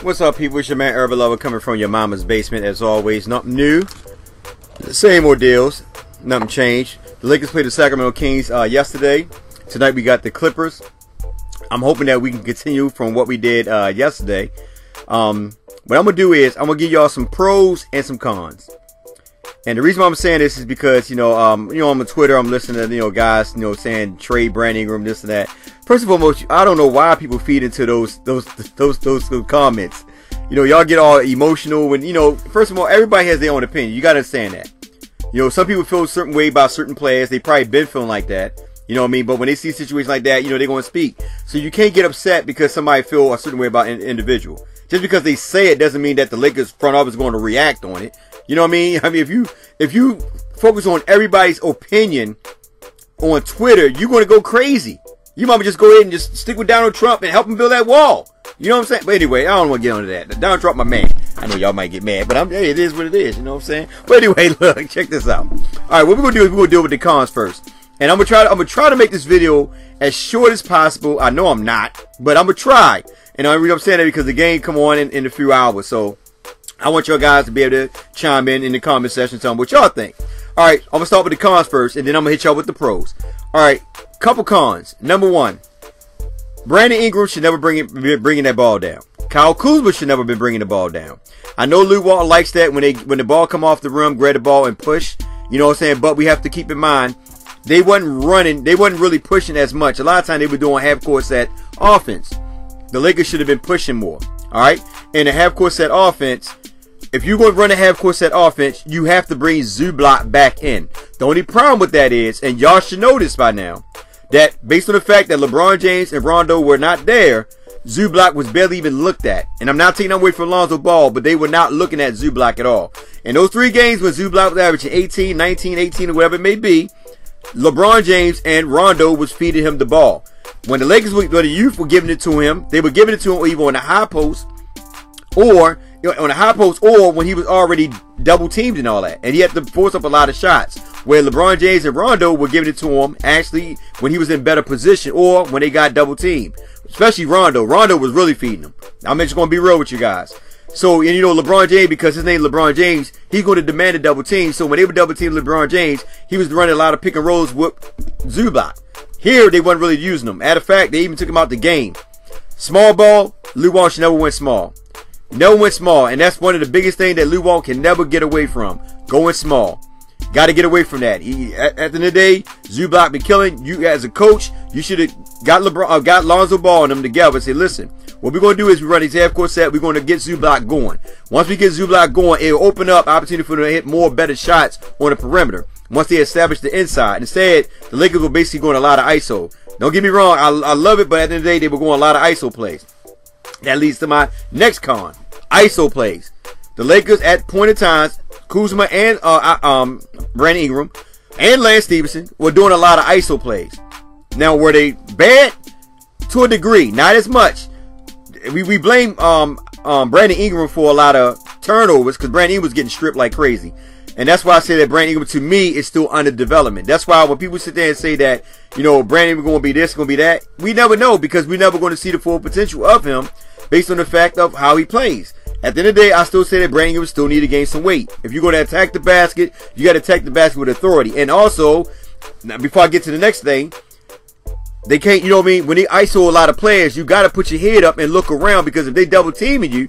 What's up, people? It's your man Urban Lover coming from your mama's basement. As always, nothing new, the same ordeals, nothing changed. The Lakers played the Sacramento Kings yesterday. Tonight we got the Clippers. I'm hoping that we can continue from what we did yesterday. What I'm gonna do is I'm gonna give y'all some pros and some cons. And the reason why I'm saying this is because I'm on Twitter, I'm listening to guys saying trade Brandon Ingram, this and that. First of all, I don't know why people feed into those comments. Y'all get all emotional when first of all, everybody has their own opinion. You gotta understand that. Some people feel a certain way about certain players. They probably been feeling like that. You know what I mean? But when they see situations like that, they're going to speak. So you can't get upset because somebody feel a certain way about an individual. Just because they say it doesn't mean that the Lakers front office is going to react on it. You know what I mean? I mean, if you focus on everybody's opinion on Twitter, you're going to go crazy. You might just go ahead and just stick with Donald Trump and help him build that wall. You know what I'm saying? But anyway, I don't want to get onto that. Donald Trump, my man. I know y'all might get mad, but hey, it is what it is. You know what I'm saying? But anyway, look, check this out. All right, what we're going to do is we're going to deal with the cons first. And I'm gonna try to make this video as short as possible. I know I'm not, but I'm gonna try. And I'm saying that because the game come on in a few hours. So I want y'all guys to be able to chime in the comment section, tell me what y'all think. All right, I'm gonna start with the cons first, and then I'm gonna hit y'all with the pros. All right, couple cons. Number one, Brandon Ingram should never be bringing that ball down. Kyle Kuzma should never be bringing the ball down. I know Lou Walton likes that when the ball come off the rim, grab the ball and push. You know what I'm saying? But we have to keep in mind, they wasn't running. They wasn't really pushing as much. A lot of times they were doing half-court set offense. The Lakers should have been pushing more. All right? In a half-court set offense, if you're going to run a half-court set offense, you have to bring Zubac back in. The only problem with that is, and y'all should know this by now, that based on the fact that LeBron James and Rondo were not there, Zubac was barely even looked at. And I'm not taking away from Lonzo Ball, but they were not looking at Zubac at all. In those 3 games when Zubac was averaging 18, 19, 18, or whatever it may be, LeBron James and Rondo was feeding him the ball. When the Lakers, when the youth were giving it to him, they were giving it to him either on the high post or on the high post, or when he was already double teamed and all that, and he had to force up a lot of shots. Where LeBron James and Rondo were giving it to him actually when he was in better position or when they got double teamed. Especially Rondo. Rondo was really feeding him. I'm just going to be real with you guys. So, and LeBron James, because his name is LeBron James, he's going to demand a double team. So when they were double teaming LeBron James, he was running a lot of pick and rolls with Zubac. Here, they wasn't really using him. Matter of fact, they even took him out the game. Small ball, Lou Walton should never went small. Never went small. And that's one of the biggest things that Lou Walton can never get away from. Going small. Got to get away from that. At the end of the day, Zubac been killing you as a coach. You should have got Lonzo Ball and them together and say, listen, what we're going to do is we run these half-court set. We're going to get Zubac going. Once we get Zubac going, it'll open up opportunity for them to hit more better shots on the perimeter once they establish the inside. Instead, the Lakers were basically going a lot of ISO. Don't get me wrong, I love it, but at the end of the day, they were going a lot of ISO plays. That leads to my next con, ISO plays. The Lakers at point in times, Kuzma and Brandon Ingram and Lance Stevenson were doing a lot of ISO plays. Now, were they bad? To a degree, not as much. We blame Brandon Ingram for a lot of turnovers because Brandon Ingram was getting stripped like crazy. And that's why I say that Brandon Ingram, to me, is still under development. That's why when people sit there and say that, Brandon Ingram going to be this, going to be that, we never know because we're never going to see the full potential of him based on the fact of how he plays. At the end of the day, I still say that Brandon Ingram still need to gain some weight. If you're going to attack the basket, you got to attack the basket with authority. And also, now before I get to the next thing, they can't, when they ISO a lot of players, you got to put your head up and look around because if they double teaming you,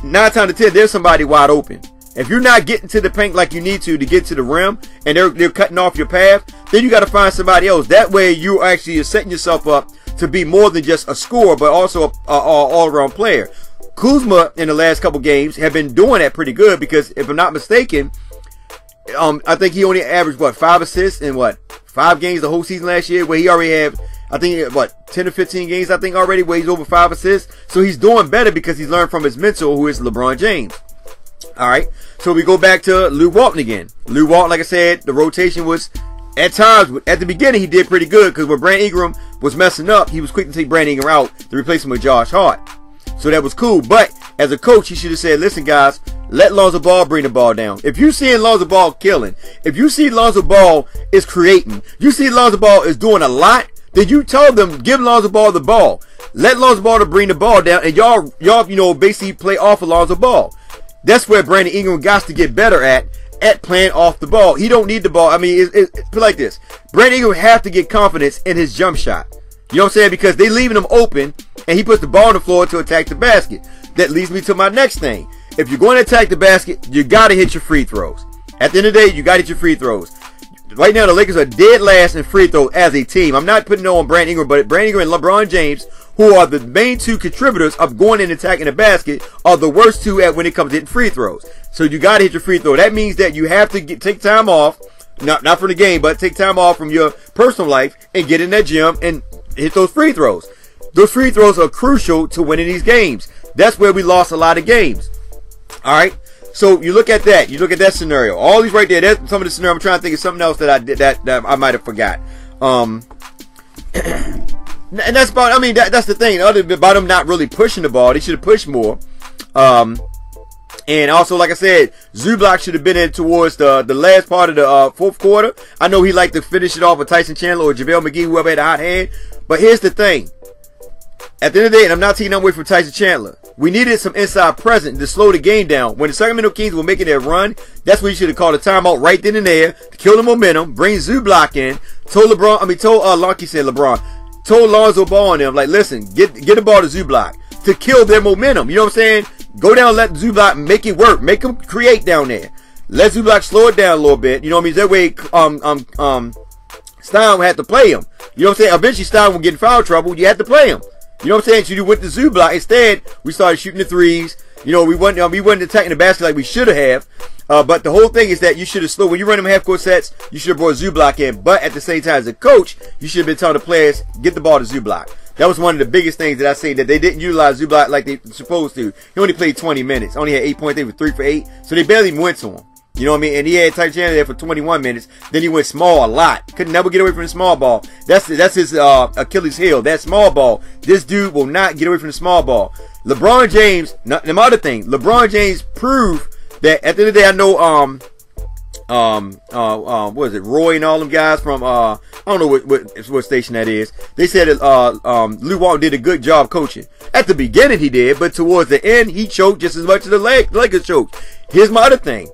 9 times out of 10, there's somebody wide open. If you're not getting to the paint like you need to get to the rim and they're cutting off your path, then you got to find somebody else. That way you actually are setting yourself up to be more than just a scorer, but also an all-around player. Kuzma in the last couple games have been doing that pretty good because if I'm not mistaken, I think he only averaged 5 assists in 5 games the whole season last year, where he already had, I think 10 or 15 games I think already where he's over 5 assists. So he's doing better because he's learned from his mentor, who is LeBron James. All right, so we go back to Lou Walton again. Lou Walton, like I said, the rotation was at times, at the beginning he did pretty good because when Brandon Ingram was messing up, he was quick to take Brandon Ingram out to replace him with Josh Hart. So that was cool. But as a coach, he should have said, listen, guys, let Lonzo Ball bring the ball down. If you see Lonzo Ball killing, if you see Lonzo Ball is creating, you see Lonzo Ball is doing a lot, then you tell them, give Lonzo Ball the ball. Let Lonzo Ball to bring the ball down, and y'all, you know, basically play off of Lonzo Ball. That's where Brandon Ingram got to get better at playing off the ball. He don't need the ball. I mean, put like this. Brandon Ingram have to get confidence in his jump shot. You know what I'm saying? Because they leaving him open, and he puts the ball on the floor to attack the basket. That leads me to my next thing. If you're going to attack the basket, you got to hit your free throws. At the end of the day, you got to hit your free throws. Right now, the Lakers are dead last in free throws as a team. I'm not putting no on Brandon Ingram, but Brandon Ingram and LeBron James, who are the main two contributors of going and attacking the basket, are the worst two at when it comes to hitting free throws. So you got to hit your free throw. That means that you have to take time off, not for the game, but take time off from your personal life and get in that gym and hit those free throws. Those free throws are crucial to winning these games. That's where we lost a lot of games. All right. So you look at that. You look at that scenario. All these right there. That's some of the scenario. I'm trying to think of something else that I did that I might have forgot. And that's about. I mean, that's the thing. Other than about them not really pushing the ball, they should have pushed more. And also, like I said, Zubac should have been in towards the last part of the fourth quarter. I know he liked to finish it off with Tyson Chandler or JaVale McGee, whoever had a hot hand. But here's the thing. At the end of the day, and I'm not taking away from Tyson Chandler, we needed some inside presence to slow the game down. When the Sacramento Kings were making their run, that's when you should have called a timeout right then and there to kill the momentum, bring Zubac in, told Lonzo Ball on them, like, listen, get the ball to Zubac to kill their momentum. You know what I'm saying? Go down and let Zubac make it work. Make him create down there. Let Zubac slow it down a little bit. You know what I mean? That way, Stein had to play him. You know what I'm saying? Eventually, Stein will get in foul trouble. You had to play him. You know what I'm saying? So you went to Zubac. Instead, we started shooting the threes. You know, we wasn't attacking the basket like we should have. But the whole thing is that you should have slowed. When you run them half-court sets, you should have brought Zubac in. But at the same time, as a coach, you should have been telling the players, get the ball to Zubac. That was one of the biggest things that I say, that they didn't utilize Zubac like they supposed to. He only played 20 minutes. Only had 8 points. They were 3 for 8. So they barely even went to him. You know what I mean? And he had Tyson Chandler there for 21 minutes. Then he went small a lot. Could never get away from the small ball. That's his Achilles heel. That small ball. This dude will not get away from the small ball. LeBron James, the other thing, LeBron James proved that at the end of the day, I know what is it, Roy and all them guys from I don't know what station that is. They said that Lou Walton did a good job coaching. At the beginning he did, but towards the end he choked just as much as the Lakers choked. Here's my other thing.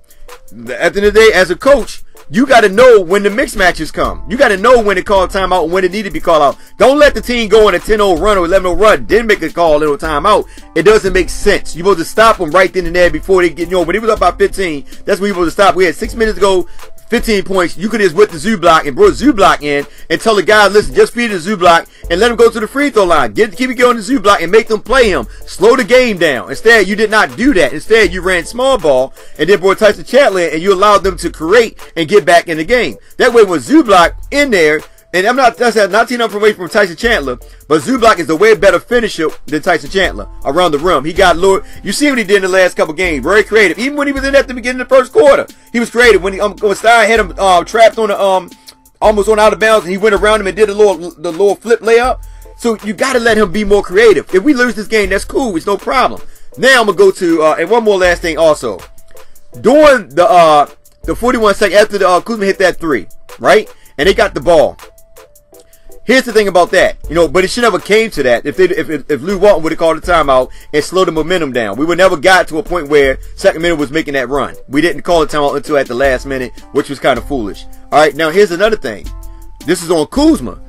At the end of the day, as a coach, you got to know when the mixed matches come. You got to know when to call timeout and when it need to be called out. Don't let the team go on a 10-0 run or 11-0 run, then make a call a little timeout. It doesn't make sense. You're supposed to stop them right then and there before they get, you know, when they was up by 15, that's when you're supposed to stop. We had 6 minutes to go, 15 points. You could just whip the Zubac and brought Zubac in and tell the guys, listen, just feed the Zubac and let him go to the free throw line. Keep it going to Zubac and make them play him. Slow the game down. Instead, you did not do that. Instead, you ran small ball and then brought Tyson Chandler in and you allowed them to create and get back in the game. That way, with Zubac in there, and I'm not taking nothing away from Tyson Chandler, but Zubac is a way better finisher than Tyson Chandler around the rim. He got lower. You see what he did in the last couple games. Very creative. Even when he was in at the beginning of the first quarter, he was creative. When Stein had him trapped on the almost on out of bounds, and he went around him and did the little flip layup. So you got to let him be more creative. If we lose this game, that's cool. It's no problem. Now I'm gonna go to and one more last thing also. During the 41 seconds after the Kuzma hit that three, right, and they got the ball. Here's the thing about that, you know, but it should never came to that. If Lou Walton would have called a timeout and slowed the momentum down, we would never got to a point where Sacramento was making that run. We didn't call a timeout until at the last minute, which was kind of foolish. All right, now here's another thing. This is on Kuzma.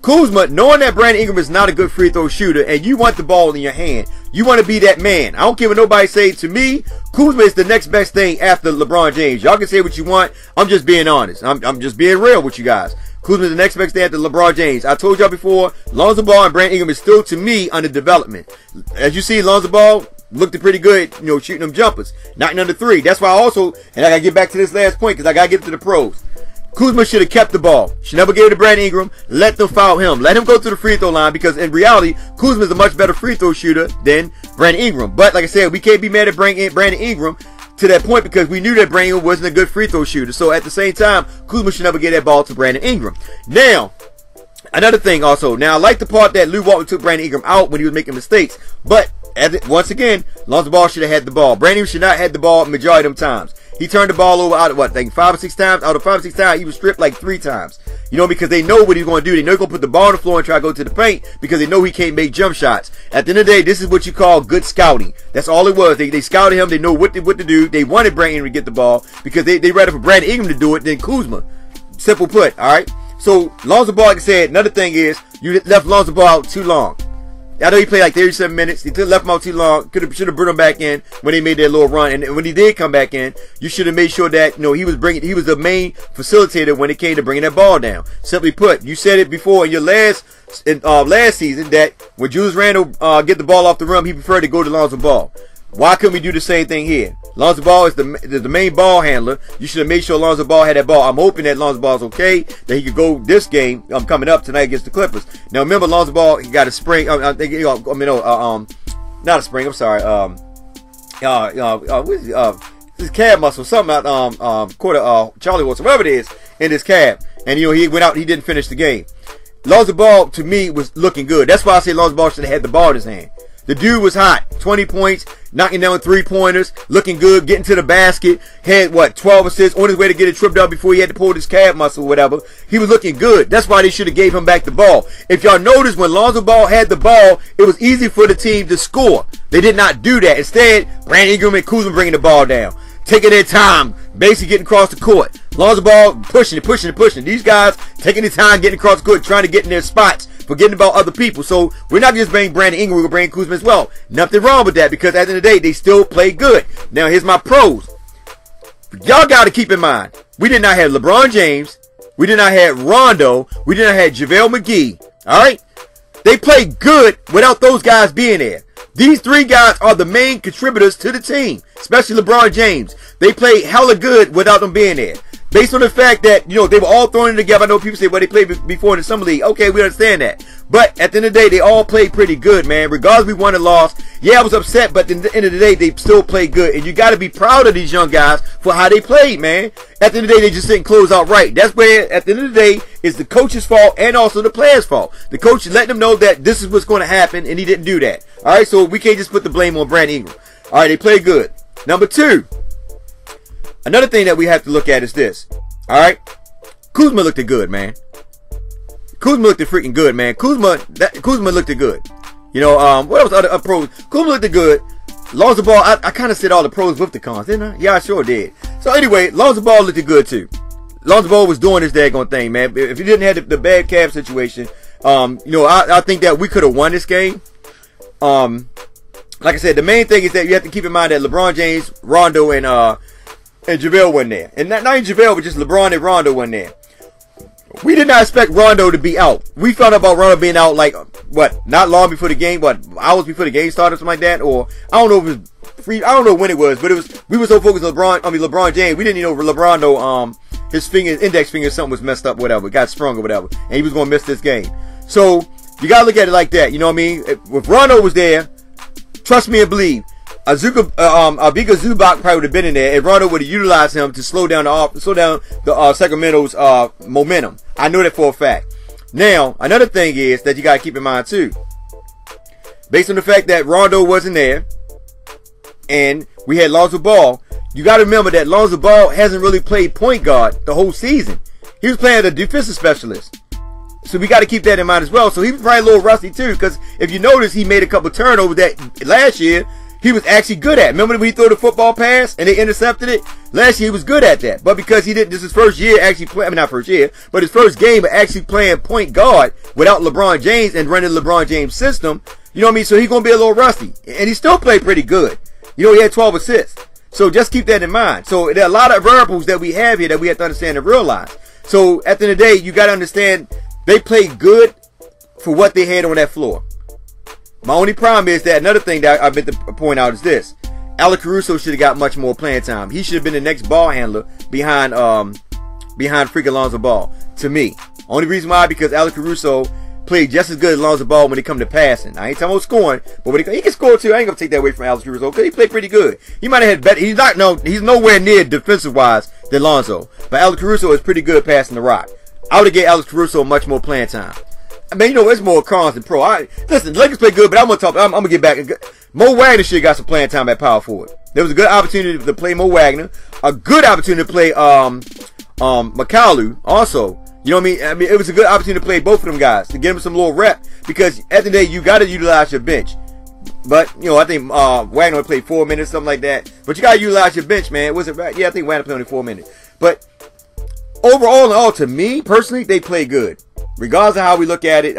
Kuzma, knowing that Brandon Ingram is not a good free throw shooter, and you want the ball in your hand, you want to be that man. I don't care what nobody say. To me, Kuzma is the next best thing after LeBron James. Y'all can say what you want. I'm just being honest. I'm just being real with you guys. Kuzma is the next best thing after LeBron James. I told y'all before, Lonzo Ball and Brandon Ingram is still, to me, under development. As you see, Lonzo Ball looked pretty good, you know, shooting them jumpers, knocking under three. That's why I also, and I got to get back to this last point because I got to get to the pros. Kuzma should have kept the ball. Should never gave it to Brandon Ingram. Let them foul him. Let him go to the free throw line because in reality, Kuzma is a much better free throw shooter than Brandon Ingram. But like I said, we can't be mad at Brandon Ingram to that point because we knew that Brandon Ingram wasn't a good free throw shooter. So at the same time, Kuzma should never get that ball to Brandon Ingram. Now, another thing also. Now, I like the part that Lou Walton took Brandon Ingram out when he was making mistakes. But once again, Lonzo Ball should have had the ball. Brandon Ingram should not have had the ball majority of them times. He turned the ball over out of what, like 5 or 6 times? Out of 5 or 6 times, he was stripped like 3 times. You know, because they know what he's going to do. They know he's going to put the ball on the floor and try to go to the paint because they know he can't make jump shots. At the end of the day, this is what you call good scouting. That's all it was. They scouted him. They know what to do. They wanted Brandon Ingram to get the ball because they rather for Brandon Ingram to do it than Kuzma. Simple put, all right? So, Lonzo Ball, like I said, another thing is you left Lonzo Ball out too long. I know he played like 37 minutes. He left him out too long. Should have brought him back in when they made their little run. And when he did come back in, you should have made sure that he was the main facilitator when it came to bringing that ball down. Simply put, you said it before in your last season that when Julius Randle get the ball off the rim, he preferred to go to Lonzo Ball. Why couldn't we do the same thing here? Lonzo Ball is the main ball handler. You should have made sure Lonzo Ball had that ball. I'm hoping that Lonzo Ball is okay, that he could go this game coming up tonight against the Clippers. Now remember, Lonzo Ball, he got a spring. Not a spring. I'm sorry. What is his calf muscle? Something out Charlie Wilson, whatever it is, in his calf. And he went out. He didn't finish the game. Lonzo Ball to me was looking good. That's why I say Lonzo Ball should have had the ball in his hand. The dude was hot. 20 points, knocking down 3-pointers, looking good, getting to the basket. Had, 12 assists, on his way to get a trip down before he had to pull his calf muscle or whatever. He was looking good. That's why they should have gave him back the ball. If y'all notice, when Lonzo Ball had the ball, it was easy for the team to score. They did not do that. Instead, Brandon Ingram and Kuzma bringing the ball down. Taking their time, basically getting across the court. Lonzo Ball pushing it. These guys taking their time, getting across the court, trying to get in their spots, forgetting about other people. So we're not just bringing Brandon Ingram, we're bringing Kuzma as well. Nothing wrong with that because at the end of the day, they still play good. Now here's my pros. Y'all got to keep in mind, we did not have LeBron James, we did not have Rondo, we did not have JaVale McGee. All right, they played good without those guys being there. These 3 guys are the main contributors to the team, especially LeBron James. They played hella good without them being there. Based on the fact that, they were all thrown in together. I know people say, well, they played before in the summer league. Okay, we understand that. But at the end of the day, they all played pretty good, man. Regardless we won or lost. Yeah, I was upset, but at the end of the day, they still played good. And you got to be proud of these young guys for how they played, man. At the end of the day, they just didn't close out right. That's where, at the end of the day, it's the coach's fault and also the players' fault. The coach let them know that this is what's going to happen, and he didn't do that. All right, so we can't just put the blame on Brandon Ingram. All right, they played good. Number 2, another thing that we have to look at is this. All right, Kuzma looked good, man. Kuzma looked freaking good, man. Kuzma looked good. What else other pros? Kuzma looked good. Lonzo Ball, I kind of said all the pros with the cons, didn't I? Yeah, I sure did. So anyway, Lonzo Ball looked good too. Lonzo Ball was doing his daggone thing, man. If he didn't have the bad calf situation, I think that we could have won this game. Like I said, the main thing is that you have to keep in mind that LeBron James, Rondo, and JaVale wasn't there. And not even JaVale, but just LeBron and Rondo wasn't there. We did not expect Rondo to be out. We found out about Rondo being out not long before the game, hours before the game started, something like that, or I don't know if it was free. I don't know when it was, but we were so focused on LeBron James, we didn't know LeBron his index finger, something was messed up, whatever, got sprung or whatever, and he was going to miss this game. So you gotta look at it like that. You know what I mean? If Rondo was there, trust me and believe, Abika Zubac probably would have been in there, and Rondo would have utilized him to slow down Sacramento's momentum. I know that for a fact. Now, another thing is that you got to keep in mind too. Based on the fact that Rondo wasn't there, and we had Lonzo Ball, you got to remember that Lonzo Ball hasn't really played point guard the whole season. He was playing as a defensive specialist. So we got to keep that in mind as well. So he was probably a little rusty too, because if you notice, he made a couple turnovers that last year he was actually good at. Remember when he threw the football pass and they intercepted it? Last year he was good at that. But because he didn't, this is his first year actually playing, not first year, but his first game of actually playing point guard without LeBron James and running LeBron James' system, you know what I mean? So he's going to be a little rusty. And he still played pretty good. He had 12 assists. So just keep that in mind. So there are a lot of variables that we have here that we have to understand and realize. So at the end of the day, you got to understand they played good for what they had on that floor. My only problem is that another thing that I meant to point out is this. Alex Caruso should have got much more playing time. He should have been the next ball handler behind freaking Lonzo Ball, to me. Only reason why, because Alex Caruso played just as good as Lonzo Ball when it come to passing. I ain't talking about scoring, but when he can score too. I ain't gonna take that away from Alex Caruso because he played pretty good. He might have had better. He's nowhere near defensive wise than Lonzo, but Alex Caruso is pretty good passing the rock. I would have gave Alex Caruso much more playing time. I mean, it's more cons than pro. Listen, Lakers play good, but I'm gonna get back. Mo Wagner should got some playing time at power forward. There was a good opportunity to play Mo Wagner, a good opportunity to play McCallum also. You know what I mean? It was a good opportunity to play both of them guys, to give them some little rep, because at the end of the day, you got to utilize your bench. But, you know, I think Wagner played 4 minutes, something like that. But you got to utilize your bench, man. Was it right? Yeah, I think Wagner played only 4 minutes. But overall in all, to me, personally, they play good. Regardless of how we look at it,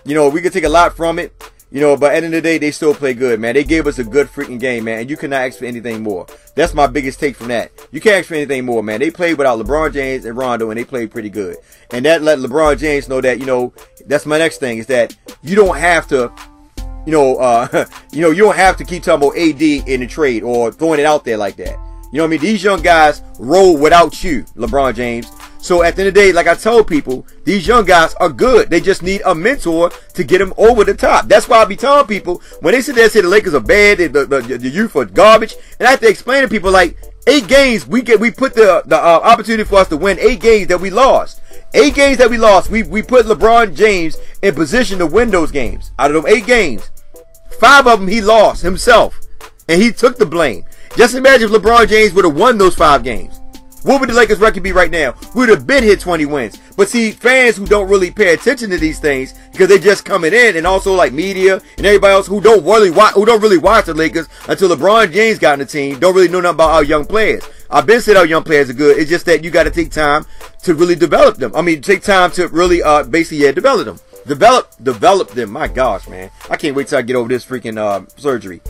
you know, we could take a lot from it. You know, but at the end of the day, they still play good, man. They gave us a good freaking game, man. And you cannot ask for anything more. That's my biggest take from that. You can't ask for anything more, man. They played without LeBron James and Rondo, and they played pretty good. And that let LeBron James know that, you know, that's my next thing, is that you don't have to, you know, you don't have to keep talking about AD in the trade or throwing it out there like that. You know what I mean? These young guys roll without you, LeBron James. So at the end of the day, like I told people, these young guys are good. They just need a mentor to get them over the top. That's why I be telling people, when they sit there and say the Lakers are bad, the youth are garbage, and I have to explain to people, like, 8 games, we put the opportunity for us to win 8 games that we lost. 8 games that we lost, we put LeBron James in position to win those games. Out of those 8 games, 5 of them he lost himself, and he took the blame. Just imagine if LeBron James would have won those 5 games. What would the Lakers record be right now? We would have been hit 20 wins. But see, fans who don't really pay attention to these things, because they're just coming in, and also like media and everybody else who don't really watch the Lakers until LeBron James got in the team, don't really know nothing about our young players. I've been saying our young players are good. It's just that you got to take time to really develop them. I mean, take time to really basically develop them. Develop them. My gosh, man. I can't wait till I get over this freaking surgery.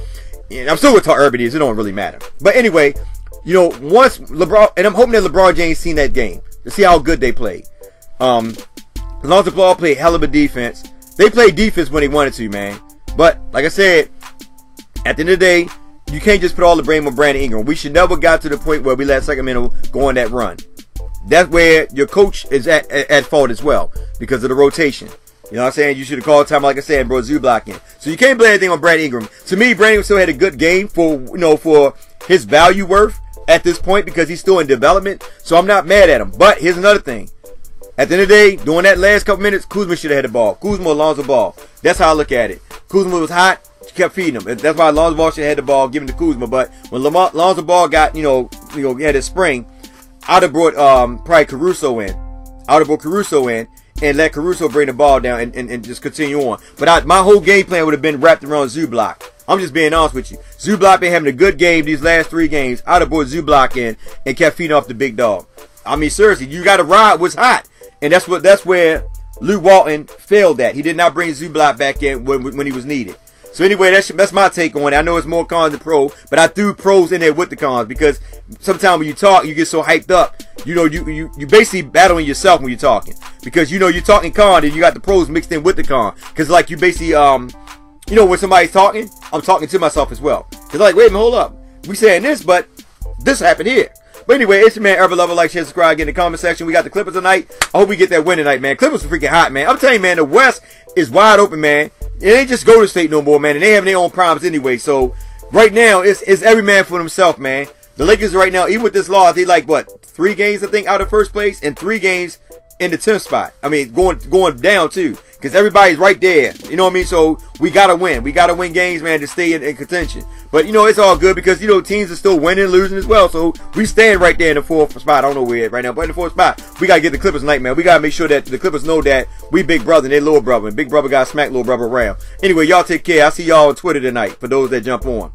And I'm still with how urban it is. It don't really matter. But anyway, you know, once LeBron, and I'm hoping that LeBron James seen that game to see how good they played. Lonzo Ball played hell of a defense. They played defense when they wanted to, man. But like I said, at the end of the day, you can't just put all the blame on Brandon Ingram. We should never got to the point where we let Sacramento go on that run. That's where your coach is at fault as well, because of the rotation. You know what I'm saying? You should have called time, like I said, and brought Zubac in. So you can't blame anything on Brandon Ingram. To me, Brandon Ingram still had a good game for, you know, for his value worth at this point, because he's still in development. So I'm not mad at him. But here's another thing. At the end of the day, during that last couple minutes, Kuzma should have had the ball. Kuzma, Lonzo Ball. That's how I look at it. Kuzma was hot. She kept feeding him. That's why Lonzo Ball should have had the ball given to Kuzma. But when Lonzo Ball got, you know, had his spring, I'd have brought probably Caruso in. I would have brought Caruso in and let Caruso bring the ball down and just continue on. But my whole game plan would have been wrapped around Zubac. I'm just being honest with you. Zubac been having a good game these last 3 games. I'd have brought Zubac in and kept feeding off the big dog. I mean, seriously, you got to ride what's hot. And that's where Luke Walton failed at. He did not bring Zubac back in when he was needed. So anyway, that's my take on it. I know it's more cons than pro, but I threw pros in there with the cons, because sometimes when you talk, you get so hyped up. You know, you basically battling yourself when you're talking, because you know you're talking con and you got the pros mixed in with the con. Because like you basically you know, when somebody's talking, I'm talking to myself as well. Because like, wait a minute, hold up, we saying this, but this happened here. But anyway, it's your man, Ever Lover. Like, share, subscribe, get in the comment section. We got the Clippers tonight. I hope we get that win tonight, man. Clippers are freaking hot, man. I'm telling you, man, the West is wide open, man. It ain't just Golden State no more, man. And they have their own problems anyway. So, right now, it's every man for himself, man. The Lakers right now, even with this loss, they like, what, 3 games, I think, out of first place, and 3 games in the 10th spot. I mean, going down, too. Because everybody's right there. You know what I mean? So, we got to win. We got to win games, man, to stay in contention. But, you know, it's all good because, you know, teams are still winning and losing as well. So, we stand right there in the 4th spot. I don't know where we're at right now. But in the 4th spot, we got to get the Clippers tonight, man. We got to make sure that the Clippers know that we big brother and they little brother. And big brother got to smack little brother around. Anyway, y'all take care. I'll see y'all on Twitter tonight for those that jump on.